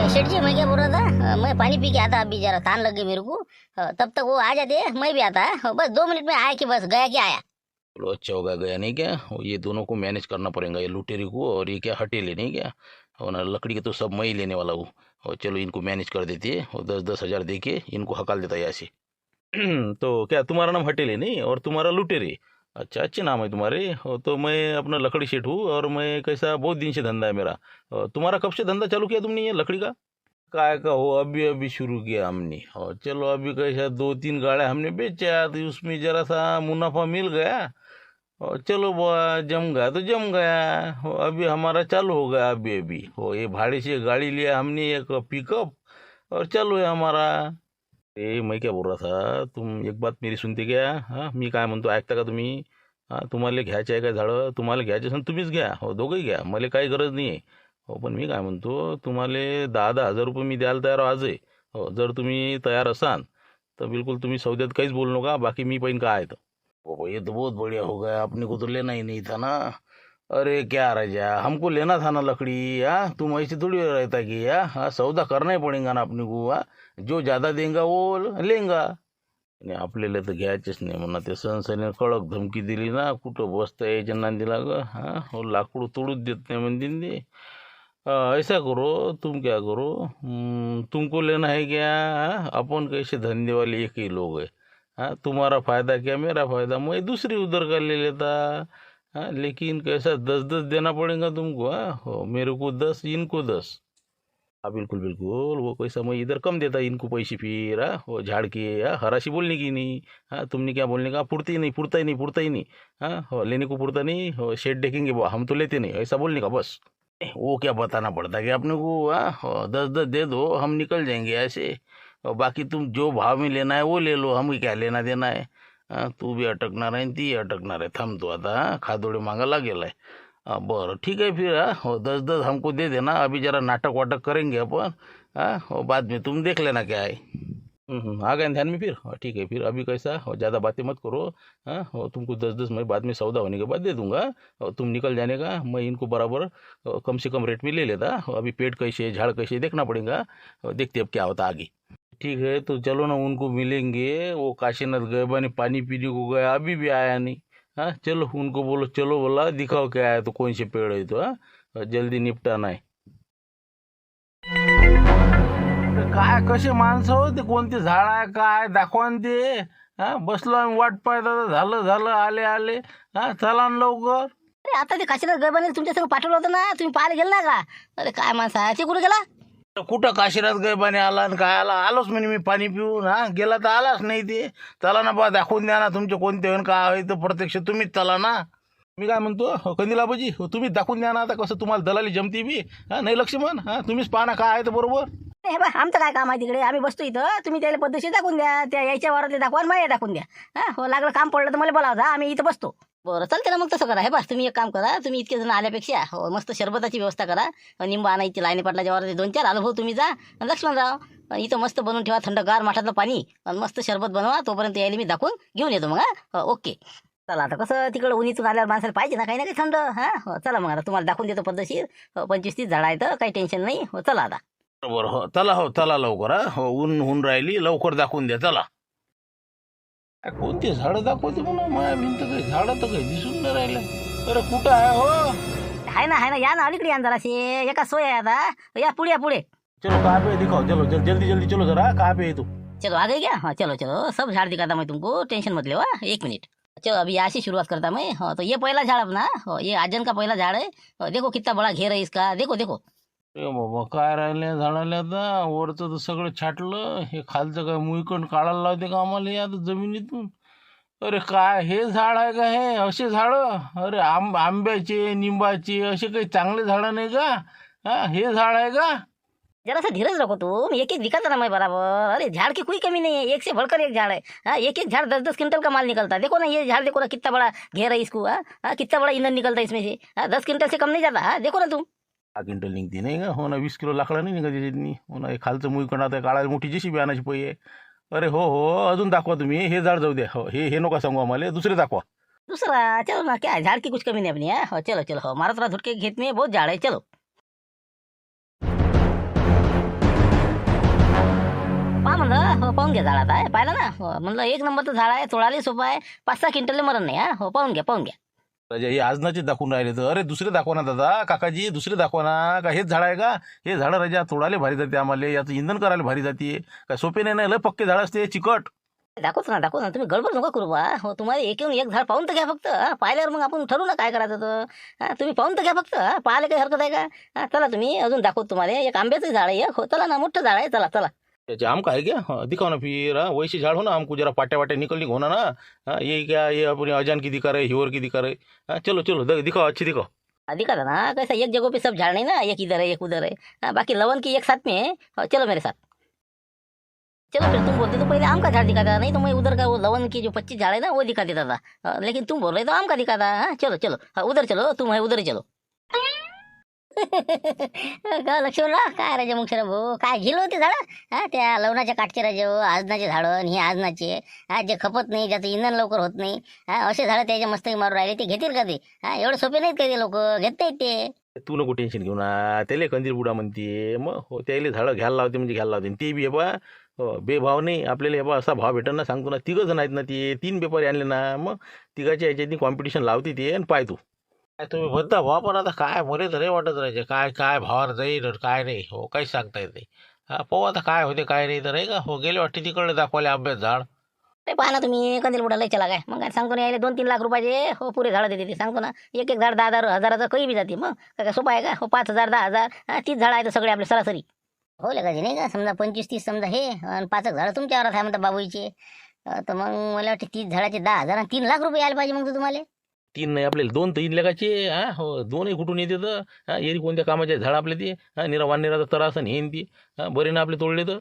सेठ जी मैं क्या बोल रहा था, मैं पानी पी के आता, अभी जरा तान लग गई मेरे को। तब तक वो आ जाते, मैं भी आता। बस 2 मिनट में आया कि बस गया कि आया। चलो अच्छा होगा गया नहीं क्या। और ये दोनों को मैनेज करना पड़ेगा, ये लुटेरी को और ये क्या हटेली नहीं क्या। और ना लकड़ी के तो सब मैं ही लेने वाला हूँ। और चलो इनको मैनेज कर देती है और 10-10 हज़ार दे के इनको हकाल देता है यहाँ से। तो क्या तुम्हारा नाम हटेली नहीं और तुम्हारा लुटेरी। अच्छा अच्छे नाम है तुम्हारे। और तो मैं अपना लकड़ी सेठ हूँ और मैं कैसा बहुत दिन से धंधा है मेरा। और तुम्हारा कब से धंधा चालू किया तुमने ये लकड़ी का। काय का हो अभी अभी शुरू किया हमने। और चलो अभी कैसा 2-3 गाड़ियाँ हमने बेचा तो उसमें जरा सा मुनाफा मिल गया। और चलो बुआ जम गया तो जम गया हो, अभी हमारा चालू हो गया अभी अभी हो। ये भाड़े से गाड़ी लिया हमने एक पिकअप और चालू है हमारा। ए मैं क्या बोल रहा था, तुम एक बात मेरी सुनते क्या। हाँ मी काय म्हणतो ऐकता का तुम्ही। हाँ तुम्हाला घ्यायचे आहे का झाडं, तुम्हाला घ्यायचे असेल तुम्हीच घ्या हो, दोघंही घ्या, मला काही गरज नाही आहे हो. पण मी काय म्हणतो तुम्हाला 10-10 हजार रुपये मी द्यायला तयार आज आहे हो. जर तुम्ही तयार असाल तर बिलकुल तुम्ही सौद्यात काहीच बोलू नका, बाकी मी पण काय आहे तर। ओ ये तो बहुत बढ़िया हो गया, अपने को तो लेना ही नहीं था ना। अरे क्या राजा हमको लेना था ना लकड़ी। हाँ तुम ऐसे थोड़ी रहता कि हाँ सौदा करना ही पड़ेगा ना अपने को। हाँ जो ज्यादा देगा वो लेगा। आणि आपल्याला तर घ्यायचेच नाही म्हणा, ते सनसने कडक धमकी दिली ना, कुठं बसता यायच्या नांदीला ग। हाँ हो लाकूड तोडूच देत नाही म्हणतील ते। ऐसा करो तुम क्या करो, तुमको लेना है क्या। हाँ अपन कैसे धंधे वाले एक ही लोग है। हाँ तुम्हारा फायदा क्या मेरा फायदा, मैं दूसरी उधर का ले लेता। हाँ लेकिन कैसा 10-10 देना पड़ेगा तुमको। हाँ हो मेरे को 10 इनको 10। हाँ बिल्कुल बिल्कुल, वो कोई समय इधर कम देता इनको पैसे फिर। हाँ वो झाड़ के हाँ हराशी बोलने की नहीं। हाँ तुमने क्या बोलने का, पुड़ती ही नहीं पुड़ता ही नहीं पुड़ता ही नहीं। हाँ हो लेने को पुड़ता नहीं हो, शेड देखेंगे वो हम तो लेते नहीं, ऐसा बोलने का बस। वो क्या बताना पड़ता कि अपने को। हाँ हो 10-10 दे दो हम निकल जाएंगे ऐसे। और बाकी तुम जो भाव में लेना है वो ले लो, हमें क्या लेना देना है। हाँ तू भी अटकणार आहे आणि ती अटकणार आहे, थांबतो आता। हाँ खादोडे मागा लागेल आहे। हाँ बरं ठीक है फिर। हाँ हो 10-10 हमको दे देना, अभी जरा नाटक वाटक करेंगे अपन। हाँ हो बाद में तुम देख लेना क्या है। आ गए ध्यान में फिर। हाँ ठीक है फिर, अभी कैसा हो ज़्यादा बातें मत करो। हाँ हो तुमको 10-10 मैं बाद में सौदा होने के बाद दे दूंगा। और तुम निकल जाने का, मैं इनको बराबर कम से कम रेट में ले लेता। अभी पेट कैसे है झाड़ कैसे है, देखना पड़ेगा। और देखते अब क्या होता आगे। ठीक है तो चलो ना उनको मिलेंगे। वो काशीनाथ गए बने पानी पीने को गया, अभी भी आया नहीं। हाँ चलो उनको बोलो, चलो बोला दिखाओ क्या है तो कौन से पेड़ है तो। हाँ जल्दी निपटाना है। काय कसे माणसं हो ते, कोणते झाड आहे काय दाखवा न ते। हा बसलो आम्ही वाट पाहत आता, झालं झालं आले आले। हा चला न लवकर। अरे आता ते काशीनाथ गरबाने तुमच्या संग पाठवलं होतं ना, तुम्ही पाहायला गेला ना का? अरे काय माणसा आहे ते, कुठे गेला? कुठं काशीनाथ गैबाने आला आणि काय आला, आलोच म्हणे मी पाणी पिऊन। हा गेला तर आलाच नाही ते। चला ना बा दाखवून द्या ना तुमचे कोणते होईन काय आहे तर, प्रत्यक्ष तुम्हीच चला ना। मी काय म्हणतो हो, कंदील आबाजी हो, तुम्हीच दाखवून द्या ना आता कसं तुम्हाला दलाली जमती बी। हा नाही लक्ष्मण, हा तुम्हीच पाहा ना काय आहे तर बरोबर। हे बा आमचं काय काम आहे तिकडे, आम्ही बसतो इथं, तुम्ही त्याला पद्धतशीर दाखवून द्या, त्या यायच्या वारातले दाखवा आणि मला दाखवून द्या। हा हो लागलं काम पडलं तर मला बोलावता, आम्ही इथं बसतो। बरं चालते ना मग तसं करा। हे बस तुम्ही एक काम करा, तुम्ही इतके जण आल्यापेक्षा हो मस्त शरबताची व्यवस्था करा। निंबा आणायची, लाईनी पाटलाच्या वारात 2-4 अनुभव तुम्ही जा। आणि लक्ष्मणराव इथं मस्त बनवून ठेवा थंडगार माठातलं पाणी आणि मस्त शरबत बनवा, तोपर्यंत यायला मी दाखवून घेऊन येतो मग। हा ओके चला, आता कसं तिकडं उन्हीतून आल्यावर माणसाला पाहिजे ना काही ना काही थंड। हा हो चला मग आता तुम्हाला दाखवून देतो पद्धतशीर। 25-30 झाडं आहेत, काही टेन्शन नाही। हो चला आता। बरोबर हो चला, हो चला लवकर। हा हो ऊन होऊन राहिली, लवकर दाखवून द्या चला। कोणती झाडं दाखवते म्हणा, माया भिंत काही झाडं तर काही दिसून नाही राहिलं। अरे कुठं आहे हो। आहे ना या ना अलीकडे या ना जराशे, एका सोय आहे आता, या पुढे या पुढे। चलो कहाँ पे है दिखाओ, चलो जल्दी जल्दी चलो जरा, कहाँ पे है तू। चलो आ गए क्या? हाँ चलो चलो, सब झाड़ दिखाता मैं तुमको, टेंशन मत लो। हाँ 1 मिनट। चलो अभी यहाँ से शुरुआत करता मैं। हाँ तो ये पहला झाड़ अपना, ये आजन का पहला झाड़ है। देखो कितना बड़ा घेर है इसका, देखो देखो। ए बाबा काय राहिले झाडाला आता, वरचं तर सगळं छाटलं, हे खालचं काय मुईकण काढायला लावते का आम्हाला या जमिनीतून। अरे काय हे झाड आहे का हे, असे झाड। अरे आंब्याचे निंबाचे असे काही चांगले झाड नाही का। हा हे झाड आहे का। जरा सा धीरज रखो तुम, एक एक दिखाता ना मैं बराबर। अरे झाड़ की कोई कमी नहीं है, एक से बढ़कर एक झाड़ है। हाँ एक एक झाड़ 10-10 क्विंटल का माल निकलता है। देखो ना ये झाड़, देखो ना कितना बड़ा घेर है इसको। हाँ कितना बड़ा ईंधन निकलता है इसमें से। हाँ 10 क्विंटल से कम नहीं जाता। हाँ देखो ना तुम। 10 क्विंटल निघते नाही का, हो ना 20 किलो लाकडा नाही निघत त्याच्यातनी। हो ना हे खालचं मुईकण आता काळाला मोठी जेसीबी आणायची पाहिजे। अरे हो हो अजून दाखवा तुम्ही, हे झाड जाऊ द्या। हो हे नका सांगू आम्हाला, दुसरे दाखवा। दूसरा चलो ना, क्या है झाड़ की कुछ कमी नहीं अपनी। हाँ चलो चलो, हो मारा थोड़ा धुटके खेत में बहुत झाड़ है, चलो। म्हणलं हो पाहून घ्या झाड आता पाहिलं ना म्हणलं एक नंबरचं झाड आहे तोडाले सोपं आहे 5-6 क्विंटलले मरण नाही हो पाहून घ्या राजा हे आजनाचे दाखवून राहिले तर अरे दुसरे दाखवा ना दादा काकाजी दुसरे दाखवा ना का हेच झाड आहे का हे झाड राजा तोडाले भारी जाते आम्हाला याचं इंधन करायला भारी जाते काय सोपे नाही लय पक्के झाड असते चिकट दाखवतो ना तुम्ही गडबड नका करू बा हो तुम्हाला एक येऊन एक झाड पाहून तर घ्या फक्त पाहिल्यावर मग आपण ठरवू ना काय करायचं तर तुम्ही पाहून तर घ्या फक्त पाहायला काही हरकत आहे का चला तुम्ही अजून दाखवतो तुम्हाला एक आंब्याचं झाड आहे एक चला ना मोठं झाड आहे चला त्याचे आम का है क्या दिखाओ ना फिर वैसे झाड़ हो ना हमको जरा पाटे वाटे निकलने को होना ना ये क्या ये अपने अजान की दिखा रहे हिवर की दिखा रहे चलो दिखाओ अच्छी दिखाओ दिखा था ना कैसा एक जगह पे सब झाड़ नहीं ना एक इधर है एक उधर है बाकी लवन की एक साथ में है चलो मेरे साथ चलो फिर तुम बोलते तो पहले आम का झाड़ दिखाता नहीं तो मैं उधर का वो लवन की जो 25 झाड़ है ना वो दिखा देता था लेकिन तुम बोल रहे तो आम का दिखाता चलो उधर चलो तुम है उधर ही चलो का लक्ष्मणराव काय राजा मुक्षरा भाऊ काय झिल होते झाडं त्या लवणाच्या काठचे राजे आजनाचे झाडं आणि हे आजनाचे जे खपत नाही ज्याचं इंधन लवकर होत नाही असे झाडं त्याच्या मस्तकी मारून राहिले ते घेतील का ते एवढे सोपे नाहीत का ते लोक घेत नाहीत ते तू नको टेन्शन घेऊ ना त्याला कंदील बुडा म्हणते मग हो त्याला झाडं घ्यायला लावते म्हणजे घ्यायला लावते ते बी हे बा बेभाव नाही आपल्याला हे बा असा भाव भेटन ना सांगतो ना 3 जण आहेत ना ते 3 व्यापारी आणले ना मग तिघाच्या याच्यात कॉम्पिटिशन लावते ते आणि पाय तू काय तुम्ही म्हणता भाव पण आता काय मरे तर नाही वाटत राहायचे काय भावावर जाईल काय नाही हो काहीच सांगता येत नाही पाहू आता काय होते काय नाही तर आहे का हो गेले वाटते तिकडे दाखवाले अभ्यास झाड ते पहा ना तुम्ही कंदील बुडाला चला काय मग काय सांगतो ना यायला 2-3 लाख रुपयाचे हो पुरे झाडं देते ते सांगतो ना एक झाड 10,000 हजाराचं काही बी जाते मग काय सोपं आहे का हो 5,000 10,000 30 झाडं आहेत सगळे आपले सरासरी हो लगायचे नाही का समजा 25-30 समजा हे आणि 5 झाडं तुमच्यावर आहे म्हणता बाबूचे तर मग मला वाटते 30 झाडाचे 10,000 आणि 3 लाख रुपये आले पाहिजे मग तुम्हाला 3 नाही आपल्याला 2-3 लाखाचे हो 2 कुठून येते तर एरी कोणत्या कामाचे झाड आपले ते वानेराचा त्रास आणि हेन ती बरे ना आपले तोडले तर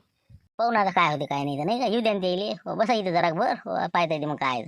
पाहू ना आता काय होते काय नाही तर नाही का येऊ द्या ना ते हो बसा इथे जरा पाहता येते मग काय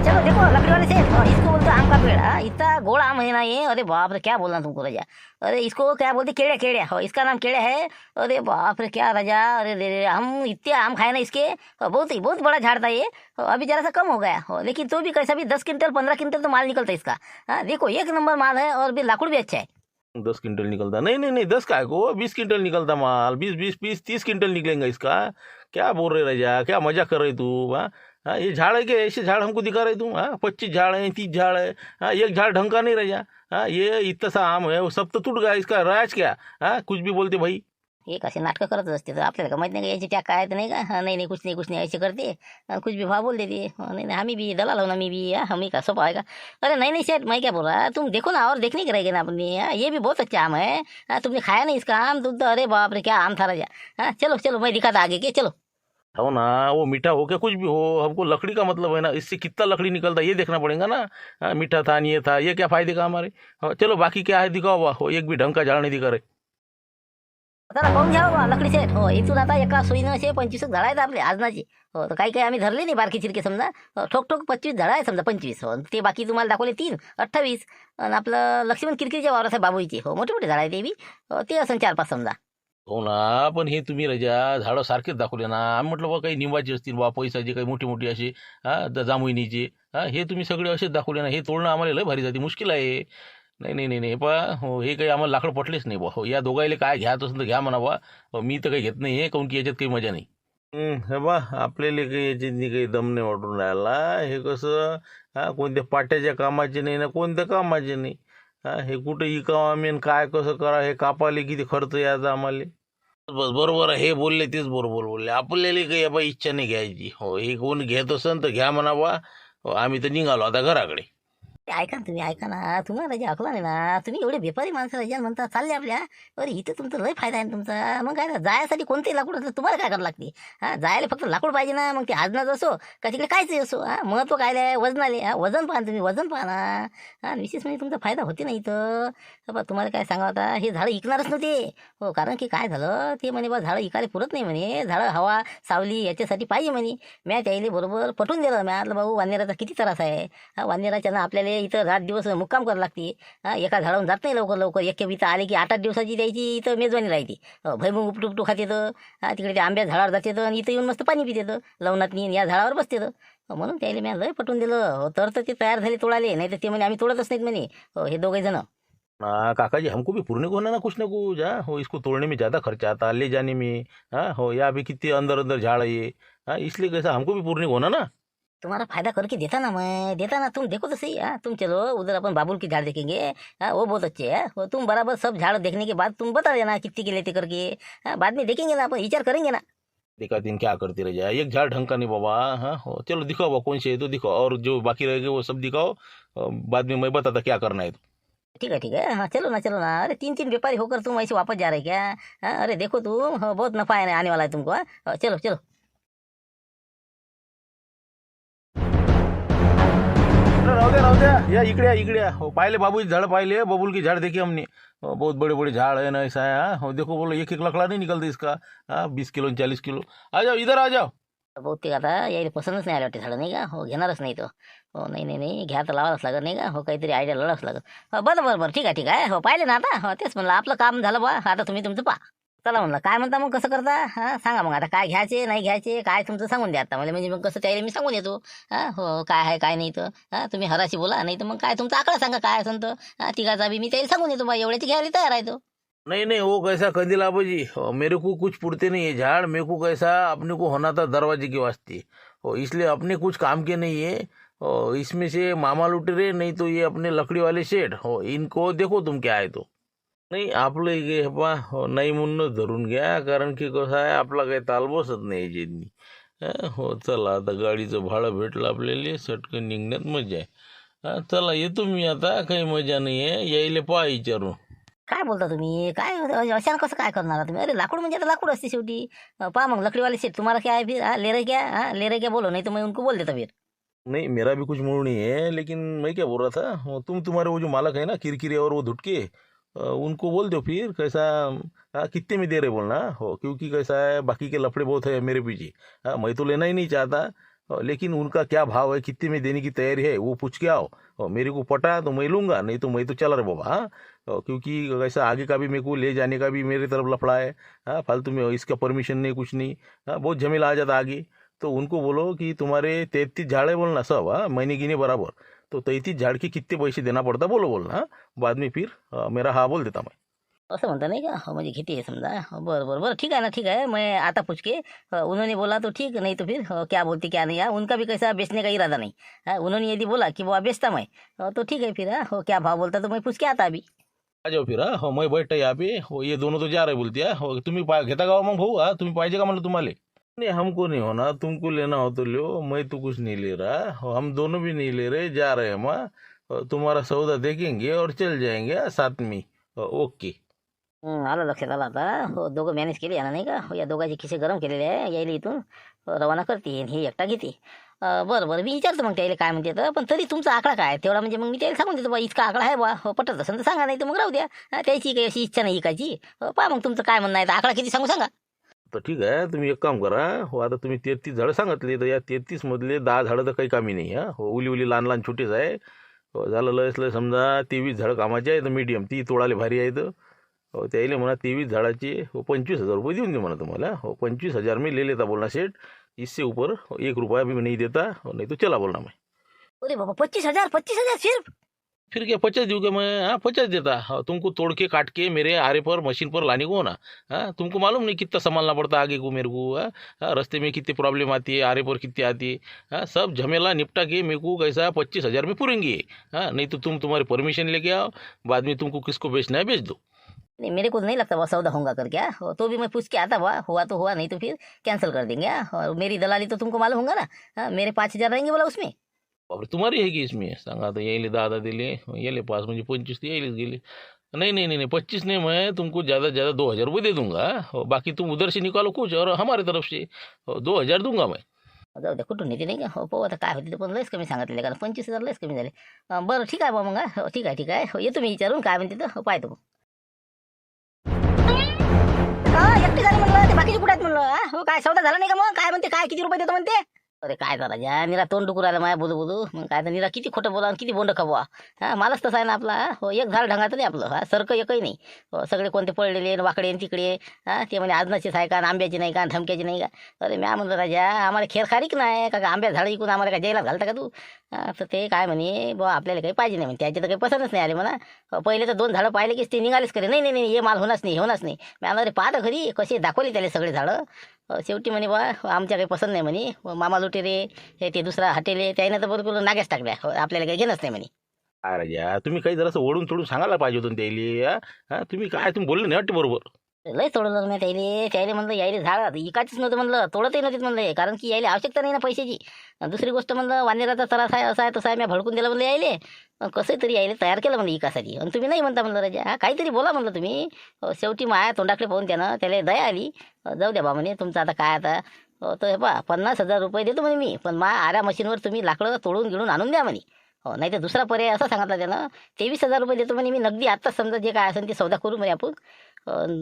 चलो देखो लकड़ी वाले से इसको बोलते आम का पेड़ इतना गोड़ आम है ना ये अरे बाप रे क्या बोलना तुमको रजा अरे इसको क्या बोलते केड़े हो इसका नाम केड़े है अरे बाप रे क्या रजा अरे रे हम इतने आम खाए ना इसके बहुत बड़ा झाड़ था ये अभी जरा सा कम हो गया हो लेकिन तो भी कैसा भी 10 क्विंटल 15 क्विंटल तो माल निकलता है इसका देखो एक नंबर माल है और भी लाकड़ भी अच्छा है 10 क्विंटल निकलता नहीं 10 काय को 20 क्विंटल निकलता माल 20 30 क्विंटल निकलेगा इसका क्या बोल रहे रजा क्या मजा कर रहे तू ये झाड़ है क्या ऐसे झाड़ हमको दिखा रहे तू 25 झाड़ है 30 झाड़ है एक झाड़ ढंग का नहीं रहा ये इतना सा आम है वो सब तो टूट गया इसका राज क्या कुछ भी बोलते भाई एक असे नाटकं करत असते तर आपल्याला का माहित नाही का याची त्या काय तर नाही का नाही कुछ नाही ऐसे करते कुछ भी भाव बोल देते नहीं हमी भी दलाल हो ना मी भी हमी का सोपा आएगा अरे नहीं सेठ मैं क्या बोल रहा तुम देखो ना और देखने के रहेगा ना अपने ये भी बहुत अच्छा आम है तुमने खाया नहीं इसका आम तुम तो अरे बाप रे क्या आम था राजा चलो मैं दिखाता आगे के चलो हो ना वो मीठा हो क्या कुछ भी हो हमको लकड़ी का मतलब है ना इससे कितना लकड़ी निकलता है ये देखना पड़ेगा ना मीठा था नहीं ये था ये क्या फायदे का हमारे चलो बाकी क्या है दिखाओ हो एक भी ढंग का झाड़ नहीं दिखा रहे चला पाहून घ्या बा लकडी सेट हो इथून आता एका सोयीनं असे 25 झाड आहेत आपले आजनाचे हो तर काही आम्ही धरले नाही बारकी चिरके समजा ठोक 25 झाड आहे समजा 25 हो ते बाकी तुम्हाला दाखवले 3 28 आणि आपलं लक्ष्मण किरकिरीच्या वावरात आहे बाबूचे हो मोठे झाड आहे ते बी ते असं 4-5 समजा हो ना पण हे तुम्ही रजा झाडं सारखेच दाखवले ना आम्ही म्हटलं बा काही निंबाचे असतील बा पैसाचे काही मोठी असे जांभुईनीचे हे तुम्ही सगळे असेच दाखवले ना हे तोडणं आम्हाला लय भारी जाते मुश्किल आहे नाही पा हो हे काही आम्हाला लाकड पटलेच नाही बा हो या दोघायला काय घ्यायचं असेल तर घ्या म्हणा बा मी तर काही घेत नाही हे काऊन की याच्यात काही मजा नाही हे बा आपल्याला काही याच्यात काही दम नाही वाटून राहिला हे कसं कोणत्या पाट्याच्या कामाचे नाही ना कोणत्या कामाचे नाही हे कुठं इकावं आम्ही काय कसं करा हे कापाले किती खर्च यायचा आम्हाला बस बरोबर हे बोलले तेच बरोबर बोलले आपल्याला काही बा इच्छा नाही घ्यायची हो हे कोण घेत असेल तर घ्या म्हणा बा आम्ही तर निघालो आता घराकडे ऐका ना तुम्हाला रजा अकला नाही ना तुम्ही एवढे व्यापारी माणसं रजा म्हणता चालले आपल्या अरे इथे तुमचा लय फायदा आहे तुमचा मग काय जायसाठी कोणतेही लाकूड असलं तुम्हाला काय करावं लागते जायला फक्त लाकूड पाहिजे ना मग ते आजनाच असो का तिकडे कायच असो महत्व काय आहे वजनाले वजन पाहा तुम्ही वजन पाहा ना विशेष म्हणजे तुमचा फायदा होते ना इथं बा तुम्हाला काय सांगा आता हे झाडं इकणारच नव्हते हो कारण की काय झालं ते म्हणे बा झाडं इकायला पुरत नाही म्हणे झाडं हवा सावली याच्यासाठी पाहिजे म्हणे म्या त्याला बरोबर पटवून दिलं म्हटलं भाऊ वानेराचा किती त्रास आहे वानेराच्या ना आपल्याला इथं रात दिवस मुक्काम करावं लागते एका झाडावरून जात नाही लवकर एक इथं आले की 8-8 दिवसाची द्यायची इथं मेजवानी राहते भैमुग उपटू खाते तर तिकडे ते आंब्या झाडावर जाते तर इथं येऊन मस्त पाणी पिते तर लवणात मी या झाडावर बसते तर म्हणून त्याला मी लय पटवून दिलं हो तर ते तयार झाले तोडाले नाही तर ते म्हणे आम्ही तोडतच नाहीत म्हणे हो हे दोघे जण काका जी हमको भी पूर्ण को होना ना कुछ ना कुछ। हाँ हो, इसको तोड़ने में ज़्यादा खर्चा आता, ले जाने में। हाँ हो, यहाँ भी कितने अंदर अंदर झाड़ है ये। हाँ इसलिए कैसा हमको भी पूर्ण को होना ना। तुम्हारा फायदा करके देता ना, मैं देता ना, तुम देखो तो सही। हाँ तुम चलो उधर, अपन बाबुल की झाड़ देखेंगे। हाँ वो बहुत अच्छे है, वो तुम बराबर सब झाड़ देखने के बाद तुम बता देना कितने के लेते करके। हाँ बाद में देखेंगे ना, अपन विचार करेंगे ना। देखा दिन क्या करते रह जाए, एक झाड़ ढंग का नहीं बाबा। हाँ हो, चलो दिखाओ बाबा कौन से है तो दिखाओ, और जो बाकी रह गए वो सब दिखाओ। बाद में मैं बताता क्या करना है तो। ठीक है ठीक है, हाँ चलो ना चलो ना। अरे तीन तीन व्यापारी होकर तुम ऐसे वापस जा रहे क्या? हाँ अरे देखो तुम, हाँ, बहुत नफा है आने वाला है तुमको। हाँ चलो चलो। राहू द्या या इकडे या इकडे या। हो पाहिले बाबूची झाड़ पाहिले, बबुल की झाड़ देखी हमने। बहुत बड़े बड़े झाड़ है ना, ऐसा है। हाँ हो, देखो बोलो एक एक लकड़ा नहीं निकलता इसका। हाँ 20 किलो 40 किलो। आ जाओ इधर आ जाओ। बहुत ते आता यायला पसंतच नाही आले वाटते झाडं, नाही का? हो घेणारच नाही तो। हो नाही नाही नाही, घ्या तर लावाच लागत, नाही का? हो काहीतरी आयडिया लावाच लागत. हो बरं बरं बरं, ठीक आहे ठीक आहे. हो पाहिले ना आता. हो तेच म्हणलं, आपलं काम झालं बा, आता तुम्ही तुमचं पहा. चला म्हणलं, काय म्हणता मग, कसं करता? हां सांगा मग आता, काय घ्यायचे नाही घ्यायचे, काय तुमचं सांगून द्या आता मला, म्हणजे मग कसं त्याला मी सांगून येतो. हां हो काय आहे काय नाही तर. हां तुम्ही हराशी बोला, नाही तर मग काय तुमचा आकडा सांगा काय असेल तर. हां तिघाचा बी मी त्याला सांगून येतो बा, एवढ्याची घ्यायला तयार आहे तो. नहीं नहीं, वो कैसा कंदिल आबा जी, मेरे को कुछ पुरते नहीं है झाड़। मेरे को कैसा अपने को होना था दरवाजे के वास्ते। इसलिए अपने कुछ काम के नहीं है। इसमें से मामा लुटेरे, नहीं तो ये अपने लकड़ी वाले शेड हो, इनको देखो तुम क्या आहे तो. नाही आपलं हे बा नाही म्हणून धरून घ्या, कारण की कसं आहे आपला काही ताल बसत नाही ज्यांनी. हो चला, आता गाडीचं भाडं भेटलं आपल्याला, सटकन निघण्यात मजा आहे. हा चला येतो मी आता, काही मजा नाही आहे, यायले पहा विचारून. काय बोलता तुम्ही? काय अशानं कसं काय करणार तुम्ही? अरे लाकूड म्हणजे आता लाकूड असते शेवटी. पहा मग लकड़ी सेट तुम्हाला क्या है फिर? हाँ ले रहे क्या? हाँ ले रहे क्या बोलो, नहीं तो मैं उनको बोल देता फिर. नहीं मेरा भी कुछ मूड नहीं है, लेकिन मैं क्या बोल रहा था, तुम्हारे वो जो मालक है ना किरकिरे और वो धुटके, उनको बोल दो फिर कैसा। हाँ कितने में दे रहे बोलना हो, क्योंकि कैसा है बाकी के लफड़े बहुत है मेरे पीछे। हाँ मैं तो लेना ही नहीं चाहता। लेकिन उनका क्या भाव है, कितने में देने की तैयारी है वो पूछ के आओ। मेरे को पटा तो मैं लूँगा, नहीं तो मैं तो चला रे बाबा। हाँ क्योंकि कैसा आगे का भी मेरे को ले जाने का भी मेरी तरफ लफड़ा है। हाँ फालतू में इसका परमिशन नहीं कुछ नहीं। हाँ बहुत झमेला आ जाता आगे। तो उनको बोलो कि तुम्हारे 33 झाड़ है बोलना सब। हाँ महीने गिने बराबर। तो 33 झाड़ के कितने पैसे देना पड़ता बोलो बोलना। हाँ? बाद में फिर मेरा हाँ बोल देता मैं। असं म्हणता नाही का? हो म्हणजे घेते आहे समजा. हो, बरं बरं बरं, ठीक है ना, ठीक है. मैं आता पूछ के. उन्होंने बोला तो ठीक, नहीं तो फिर क्या बोलती क्या नहीं. हाँ उनका भी कैसा बेचने का इरादा नहीं. हाँ उन्होंने यदि बोला कि वो बेचता मैं, तो ठीक है फिर. हाँ हो क्या भाव बोलता तो मैं पूछ के आता अभी. आ जाओ फिर। हाँ हो मैं बैठा यहाँ पे। हो ये दोनों तो जा रहे बोलते हैं। हो तुम्ही घेता का मग भाऊ? हाँ तुम्ही पाहिजे का म्हणलं तुम्हाला? नहीं हमको नहीं होना, तुमको लेना हो तो लो, मैं तो कुछ नहीं ले रहा। हो, हम दोनों भी नहीं ले रहे, जा रहे हैं हम। हाँ, तुम्हारा सौदा देखेंगे और चल जाएंगे। हाँ, साथ में। ओके। आलं लक्षात आलं आता. हो दोघं मॅनेज केले ना, नाही का? हो या दोघांचे खिसे गरम केलेले आहे, यायला इथून रवाना करते हे एकटा घेते. बरं बरं, मी विचारतो मग त्याला काय म्हणते तर. पण तरी तुमचा आकडा काय तेवढा, म्हणजे मग मी त्याला सांगून देतो बा इतका आकडा आहे बा. हो पटत असेल तर सांगा, नाही तर मग राहू द्या. त्याची काही अशी इच्छा नाही इकायची. पहा मग तुमचं काय म्हणणं आहे, तर आकडा किती सांगू सांगा. तर ठीक आहे, तुम्ही एक काम करा. हो आता तुम्ही 33 झाडं सांगितले, तर या 33 मधले 10 झाडं तर काही कामी नाही. हा हो उली उली लहान लहान छोटेच आहे. हो झालं लयच लय समजा 23 झाडं कामाचे आहेत, मीडियम ती तोडाले भारी आहेत. हो त्याला म्हणा 23 झाडाचे 25,000 रुपये देऊन दे म्हणा तुम्हाला. हो 25,000 मी ले लेता बोलना सेठ. इससे ऊपर 1 रुपया भी नहीं देता. नहीं तो चला बोलना मैं. अरे बाबा 25,000 25,000 सिर्फ? फिर क्या 50 दूंगा मैं? हाँ 50 देता। हाँ तुमको तोड़ के काट के मेरे आरे पर मशीन पर लाने को ना। हाँ तुमको मालूम नहीं कितना संभालना पड़ता आगे को मेरे को। हाँ हाँ, रास्ते में कितनी प्रॉब्लम आती है, आरे पर कितनी आती है। हाँ सब झमेला निपटा के मेरे को कैसा 25,000 में पूरेंगे। हाँ नहीं तो तुम्हारी परमिशन लेके आओ, बाद में तुमको किसको बेचना है बेच दो। नहीं मेरे को नहीं लगता वह सौदा होगा कर क्या. हो तो भी मैं पूछ के आता, हुआ तो हुआ, नहीं तो फिर कैंसिल कर देंगे. और मेरी दलाली तो तुमको मालूम होगा ना. हाँ मेरे 5,000 रहेंगे बोला उसमें. बापरे तुम्हारी है की इसमें? सांगा तो यायले 10 दिले, यायले 5 म्हणजे 25 ते यायलेच गेले. नहीं नहीं नहीं नहीं 25 नहीं, मैं तुमको ज़्यादा ज़्यादा 2,000 रुपये दे दूंगा. और बाकी तुम उधर से निकालो कुछ और हमारे तरफ से 2,000 दूंगा मैं. जाऊ द्या, कुठून नेते नाही का. हो पाहू आता काय होते ते, पण लयच कमी सांगितले, कारण 25,000 लयच कमी झाले. बरं ठीक आहे बा मग. हो ठीक आहे ठीक आहे. हो येतो मी विचारून काय म्हणते तर. हो पाहतो मग. एकटी झाली म्हणलं, ते बाकीचे कुठे आहेत म्हणलं. हो काय सौदा झाला नाही का मग? काय म्हणते, काय किती रुपये देतो म्हणते? अरे काय करा ज्या निरा तोंड डुकू राहिला माया बोलू बोलू मग काय तर निरा किती खोटं बोला आणि किती बोंड खवा. हा मालाच तसा आहे ना आपला. हो एक झाड ढंगाचं नाही आपलं. हा सरकं एकही नाही. हो सगळे कोणते पडलेले आणि वाकडे आणि तिकडे. हा ते म्हणे आजनाचीच आहे का आणि आंब्याची नाही का आणि धमक्याची नाही का. अरे म्या म्हणलं राजा आम्हाला खेळ खारीक नाही का आंब्या झाडं इकून आम्हाला काय जेलात घालता का तू. तर ते काय म्हणे बुवा आपल्याला काही पाहिजे नाही म्हणे त्याचे तर काही पसंतच नाही आले म्हणा. पहिले तर 2 झाडं पाहिले की ते निघालेच करे नाही नाही नाही हे माल होणारच नाही होणारच नाही. मी अरे पाहता खरी कसे दाखवले त्याला सगळे झाडं. शेवटी म्हणे बा आमच्या काही पसंत नाही म्हणे. मामा लुटेरे हे ते दुसरा हटेले त्याने तर बरोबर नाग्याच टाकल्या. आपल्याला काही घेणंच नाही म्हणे. काय राजा तुम्ही काही जरासं ओढून तोडून सांगायला पाहिजे होतं त्याला. तुम्ही काय तुम्ही बोलले नाही वाटते बरोबर. लय तोडलं नाही त्याले त्याले म्हणलं यायले झाड इकायचंच नव्हतं म्हणलं तोडतही नव्हते म्हणलं कारण की यायला आवश्यकता नाही ना पैशाची. दुसरी गोष्ट म्हणलं वानेराचा त्रास आहे असा आहे तसा आहे मी भडकून दिला म्हणलं यायले. कसं तरी यायले तयार केलं म्हणलं इकासाठी आणि तुम्ही नाही म्हणता म्हणलं राजा. हा काहीतरी बोला म्हणलं तुम्ही. शेवटी माया तोंडाकडे पाहून त्यानं त्याला दया आली. जाऊ द्या बा म्हणे तुमचं आता काय आता. तर हे पहा 50,000 रुपये देतो म्हणे मी पण मा आऱ्या मशीनवर तुम्ही लाकडं तोडून गिळून आणून द्या म्हणे. नाही तर दुसरा पर्याय असा सांगितला त्यानं 23,000 रुपये देतो म्हणे मी नगदी आत्ताच समजा जे काय असेल ते सौदा करू म्हणे आपण.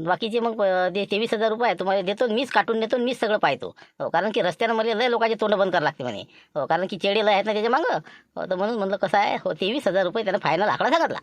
बाकीचे मग ते 23,000 रुपये तुम्हाला देतो मीच काटून देतो मीच सगळं पाहतो. कारण की रस्त्यानं मला लय लोकांचे तोंड बंद करावं लागते म्हणे. कारण की चेडे लय आहेत ना त्याच्या मागं. तर म्हणून म्हणलं कसं आहे 23,000 रुपये त्यानं फायनल आकडा सांगितला.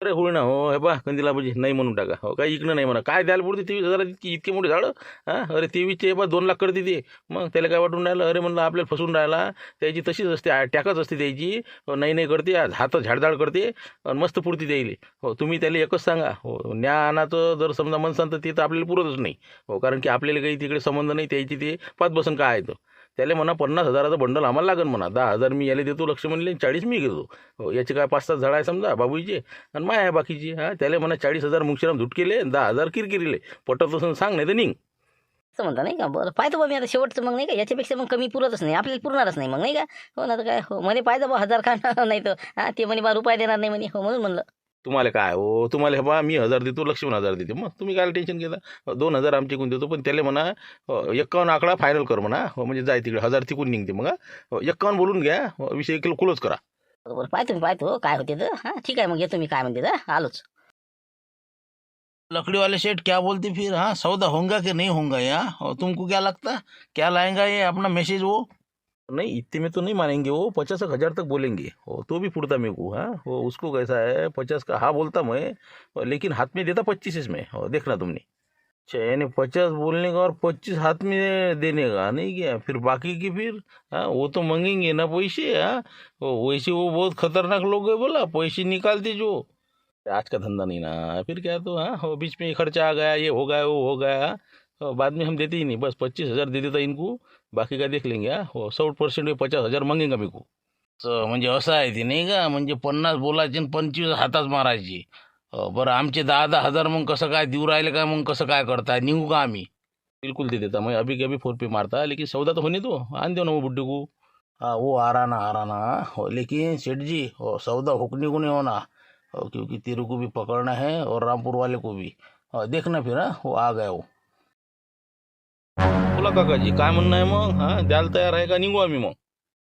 अरे होय ना हो हे पा कंदीला म्हणजे नाही म्हणून टाका. हो काही इकडं नाही म्हणा काय द्यायला पुढे 23,000 इतके मोठे झाडं. अरे 23चे बा 2 लाख करते ते. मग त्याला काय वाटून राहिलं अरे म्हणलं आपल्याला फसून राहिला. त्याची तशीच असते टॅकच असते त्याची. नाही नाही करते हात झाडझाड करते आणि मस्त पुरती द्यायले. हो तुम्ही त्याला एकच सांगा हो ज्ञानाचं जर समजा म्हणसान तर ते तर आपल्याला पुरतच नाही. हो कारण की आपल्याला काही तिकडे संबंध नाही त्याची ते पाच बसन काय आहे तर त्याला म्हणा 50,000चं बंडल आम्हाला लागेल म्हणा 10,000 मी याला देतो लक्ष म्हणले 40 मी घेतो. हो याचे काय 5-7 झाड आहे समजा बाबूजीचे आणि माय आहे बाकीची. त्याला म्हणा 40,000 मुक्षराम धुटकेले 10,000 किरकिरीले पटत असं सांग नाही तर निघ. असं म्हणता नाही का बरं पाहतो बा मी आता शेवटचं मग नाही का याच्यापेक्षा मग कमी पुरतच नाही आपल्याला पुरणारच नाही मग नाही का. हो ना तर काय हो म्हणे पाहिजे बा 1,000 खा नाही तर ते म्हणे बा रुपये देणार नाही म्हणे. हो म्हणून म्हणलं तुम्हाला काय हो तुम्हाला हे बा मी 1,000 देतो लक्ष्मण 1,000 देते मग तुम्ही काय टेन्शन घेता. 2,000 आमचे कोण देतो पण त्याला म्हणा 51 आकडा फायनल कर म्हणा. हो म्हणजे जाय तिकडे 1,000 तिकून निघते मग. 51 बोलून घ्या विषय किलो क्लोज करा. बरोबर पाहतो मी पाहतो काय होते तर. हां ठीक आहे मग येतो मी काय म्हणते तर आलोच. लकड़ी वाले सेठ क्या बोलते फिर सौदा होगा कि नहीं होगा और तुमको क्या लगता क्या लाएगा ये अपना मैसेज वो. नहीं इतने में तो नहीं मानेंगे वो 50,000 तक बोलेंगे. हो तो भी पुरता मेरे को. वो उसको कैसा है 50 का बोलता मैं लेकिन हाथ में देता 25 में. हो देखना तुमने. अच्छा यानी 50 बोलने का और 25 हाथ में देने का नहीं क्या फिर बाकी की फिर वो तो मांगेंगे ना पैसे. वैसे वो बहुत खतरनाक लोग है बोला पैसे निकालते जो. आज का धंधा नहीं ना फिर क्या तो हो बीच में खर्चा आ गया ये हो गया वो हो गया. बाद में हम देते ही नहीं बस 25,000 दे देता इनको बाकी का देख लेंगे. हो 60% 50,000 मागेंगा मेरे को. म्हणजे असं आहे ते नाही का म्हणजे 50 बोलायचे आणि 25 हातात मारायचे. बरं आमचे 10,000 मग कसं काय देऊ राहिले का मग कसं काय करताय निघू का आम्ही. बिल्कुल दे देता मैं अभी के अभी 4 पे मारता लेकिन सौदा तो होने दो आन दो ना वो बुड्ढे को. वो आ रहा ना हो लेकिन सेठ जी हो सौदा हुकने को नहीं होना. क्योंकि तेरे को भी पकड़ना है और रामपुर वाले को भी. देखना फिर वो आ गया वो. बोला काकाजी काय म्हणणं आहे मग द्यायला तयार आहे का निघू आम्ही मग.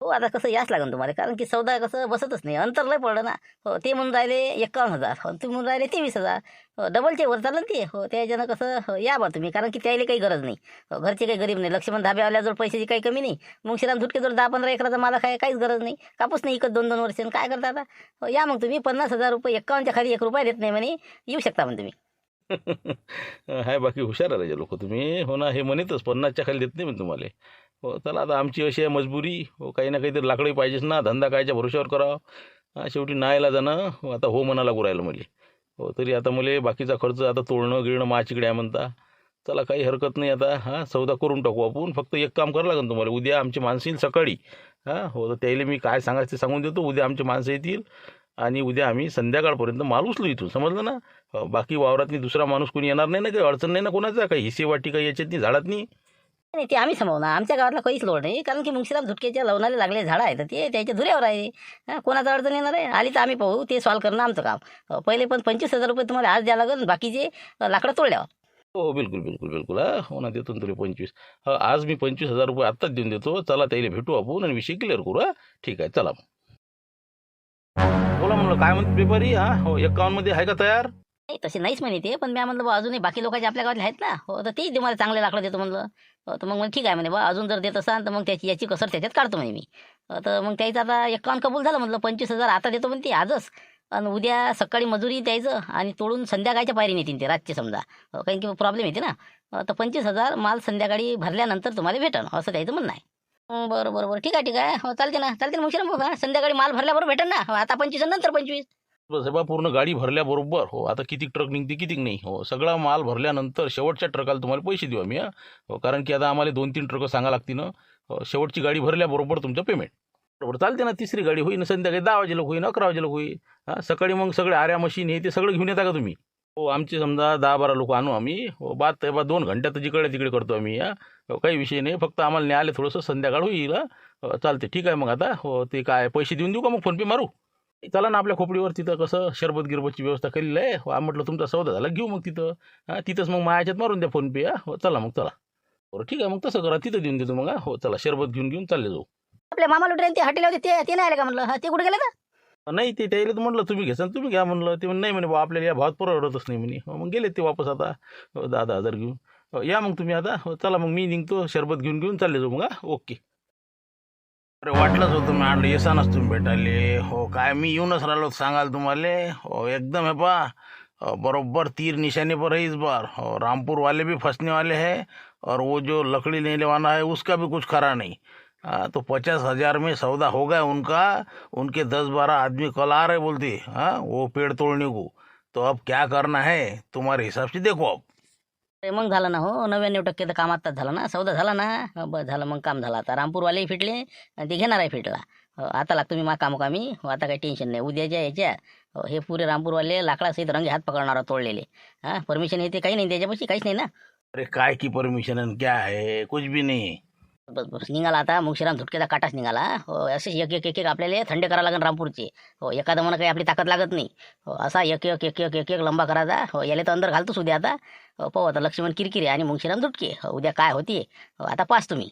हो आता कसं याच लागेल तुम्हाला कारण की सौदा कसं बसतच नाही अंतर लय पडलं ना. हो ते म्हणून राहिले 51,000 हो तुम्ही म्हणून राहिले 23,000. हो डबलचे वर चाललं ते. हो त्याच्यानं कसं हो या बा तुम्ही कारण की त्याला काही गरज नाही. हो घरचे काही गरीब नाही लक्ष्मण धाब्यावाल्याजवळ पैशाची काही कमी नाही. मुंगशीराम धुटकेजवळ 10-15 एकराचा मालक आहे काहीच गरज नाही. कापूस नाही इकत 2-2 वर्ष काय करता आता. हो या मग तुम्ही 50,000 रुपये 51च्या खाली 1 रुपया देत नाही म्हणे येऊ शकता मग तुम्ही. हाय बाकी हुशार आहे लोक तुम्ही. हो ना हे म्हणतच 50च्या खाली देत नाही पण तुम्हाला. हो चला आता आमची अशी आहे मजबुरी. हो काही ना काहीतरी लाकडी पाहिजेच ना धंदा कायच्या भरोश्यावर करावं. शेवटी नाहीला जाणं आता हो म्हणायला लागू राहिलं मला. हो तरी आता मला बाकीचा खर्च आता तोडणं गिळणं माझ्याकडे आहे म्हणता. चला काही हरकत नाही आता सौदा करून टाकू आपण. फक्त एक काम करावं लागेल तुम्हाला उद्या आमची माणसं येईल सकाळी. हो तर त्याला मी काय सांगायचं ते सांगून देतो. उद्या आमची माणसं येतील आणि उद्या आम्ही संध्याकाळपर्यंत माल उचलू इथून समजलं ना. बाकी वावरातनी दुसरा माणूस कोणी येणार नाही ना काही अडचण नाही ना कोणाचा काही हिस्सेवाटी काही याच्यातनी झाडातनी. नाही ते आम्ही संभवणार आमच्या गावातला काहीच लोड नाही कारण की मुंगशीराम धुटकेच्या लवणाला लागले झाडं आहेत ते त्याच्या धुऱ्यावर आहे. कोणाचा अडचण येणार आहे आली तर आम्ही पाहू ते सॉल्व करणं आमचं काम. पहिले पण 25,000 रुपये तुम्हाला आज द्यावं लागेल बाकीचे लाकडं तोडल्यावर. हो बिलकुल बिलकुल बिलकुल हो ना देतो तुला 25. आज मी 25,000 रुपये आत्ताच देऊन देतो. चला त्याला भेटू आपण आणि विषय क्लिअर करू. ठीक आहे चला मग. बोला म्हणलं काय म्हणते पेपरी हो 51 मध्ये आहे का तयार. नाही तसे नाहीच म्हणे ते, पण मी म्हणलं बा अजूनही बाकी लोकांचे आपल्या गावातले आहेत ना, हो तर तेही तुम्हाला चांगले लाकडं देतो म्हणलं. तर मग ठीक आहे म्हणे बा, अजून जर देत असाल तर मग याची कसर त्याच्यात काढतो म्हणे मी. तर मग त्याचं आता एक कान कबूल झालं म्हटलं. 25,000 आता देतो म्हणते आजच, आणि उद्या सकाळी मजुरी द्यायचं आणि तोडून संध्याकाळच्या पायरी नेतील ते रातचे समजा. कारण की प्रॉब्लेम येते ना. तर 25,000 माल संध्याकाळी भरल्यानंतर तुम्हाला भेटन असं त्याचं म्हणणं आहे. बरं बरं बरं, ठीक आहे ठीक आहे, हो चालते ना मग शिरम भाऊ, संध्याकाळी माल भरल्याबरोबर भेटन ना. आता 25 नंतर 25. बस हे बा पूर्ण गाडी भरल्याबरोबर हो, आता किती ट्रक निघते किती नाही हो, सगळा माल भरल्यानंतर शेवटच्या ट्रकाला तुम्हाला पैसे देऊ आम्ही हो, कारण की आता आम्हाला 2-3 ट्रक सांगा लागतील ना. शेवटची गाडी भरल्याबरोबर तुमचं पेमेंट बरोबर चालते ना. तिसरी गाडी होईन संध्याकाळी 10 वाजेला होईन, 11 वाजेला होईल. सकाळी मग सगळे आऱ्या मशीन हे ते सगळं घेऊन येता का तुम्ही? हो, आमचे समजा 10-12 लोक आणू आम्ही हो, बात 2 घंट्यात जिकडे तिकडे करतो आम्ही काही विषय नाही, फक्त आम्हाला न्यायला थोडंसं संध्याकाळ होईल. चालते ठीक आहे मग आता हो, ते काय पैसे देऊन देऊ का मग फोनपे मारू? चला ना आपल्या खोपडीवर तिथं कसं शरबत गिरबतची व्यवस्था केलेली आहे हो, म्हटलं तुमचा सौदा झाला घेऊ मग तिथं तिथंच मग माझ्याच्यात मारून द्या फोनपे हो, चला मग चला. बरं ठीक आहे मग तसं करा, तिथं देऊन देतो मग हो, चला शरबत घेऊन चालले जाऊ. आपले मामा लुटरे ते हॉटेल होते ते नाही आले का म्हणलं? ते कुठे गेले तर? नाही ते त्याला तर म्हटलं तुम्ही घ्याल तुम्ही घ्या म्हणलं, ते नाही म्हणे बा आपल्याला या भावात परवडतच नाही म्हणे. मग गेले ते वापस आता 10,000 घेऊन. या मग तुम्ही आता हो, चला मग मी निघतो शरबत घेऊन चालले जाऊ मग ओके. अरे वाटलंच होतं मी आणलं येसानच तुम्ही भेटायले हो, काय मी येऊनच राहिलो सांगाल तुम्हाला हो, एकदम है पा बरोबर तीर निशाने पर है इस बार हो. रामपुर वाले भी फंसने वाले हैं और वो जो लकड़ी लेने वाला है उसका भी कुछ खरा नहीं. तो 50,000 में सौदा हो गया उनका. उनके 10-12 आदमी कल आ रहे बोलते वो पेड़ तोड़ने को. तो अब क्या करना है तुम्हारे हिसाब से देखो अब. अरे मग झालं ना हो, 99% तर काम आत्ताच झालं ना, सौदा झाला ना. बस झालं मग काम झालं. आता रामपूरवालेही फिटले आणि ते घेणारही फिटला. आता लागतो मी मा कामोकामी हो, आता काही टेन्शन नाही. उद्याच्या याच्या हे पुरे रामपूरवाले लाकडासहित रंगे हात पकडणार तोडलेले. परमिशन येते काही नाही त्याच्यापाशी, काहीच नाही ना. अरे काय की परमिशन क्या है, कुछ भी नहीं. बस बस निघाला आता मुंगशीराम धुटकेचा काटाच निघाला हो. असे एक आपल्याला थंडे करावं लागेल रामपूरचे हो. एखादा म्हणा काही आपली ताकद लागत नाही हो, असा एक लंबा करायचा हो. याला तर अंदर घालतोच उद्या आता हो. पाहू आता लक्ष्मण किरकिरे आणि मुंगशीराम धुटके हो, उद्या काय होते हो, आता पाच तुम्ही.